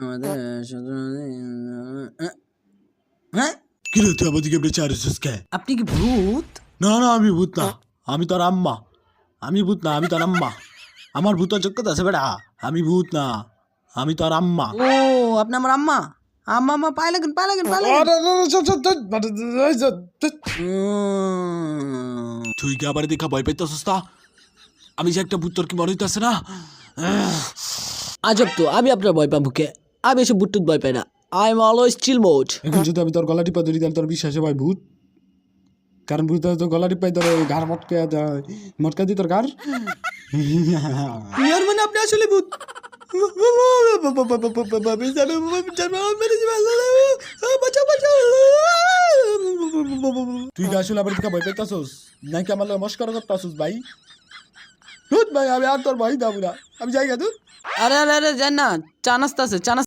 আমাদের হ্যাঁ, কি রে তুই আমার দিকে বেঁচে আছিস কে? আপনি কি ভূত? না না আমি ভূত না, আমি তোর আম্মা। আমি ভূত না, আমি তোর আম্মা। আমার ভূত যোগ্যতা আছে বেটা, আমি ভূত না, আমি তোর আম্মা। ও আপনি আমার আম্মা? আম্মা আম্মা পায়ে লাগেন পায়ে লাগেন পায়ে লাগেন। তুই কি আবার দেখা ভয় পাইতেছিস না? আমি যে একটা ভূত, তোর কি মনে হইতেছে না? আজব তো, আমি আপনার ভয় পাবো কে? আমি এসব ভূত টুত ভয় পাই না। I am always chill mode. এখন যদি আমি তোর গলা টিপা ধরি তাহলে তোর বিশ্বাসে ভাই ভূত? কারণ ভূত তোর গলা টিপাই তোর ঘাড় মটকা দেয়, মটকা দি তোর ঘাড়। ইয়ার মানে আপনি আসলে ভূত? তুই কি আসলে আবার দেখা ভয় পাইতেছিস নাকি আমার লগে মস্করা করতেছিস ভাই? ভূত ভাই, আমি আর তোর ভয় দাবো না, আমি যাই গা তুই। আরে আরে আরে যান না, চা নাস্তা আছে, চা নাস্তা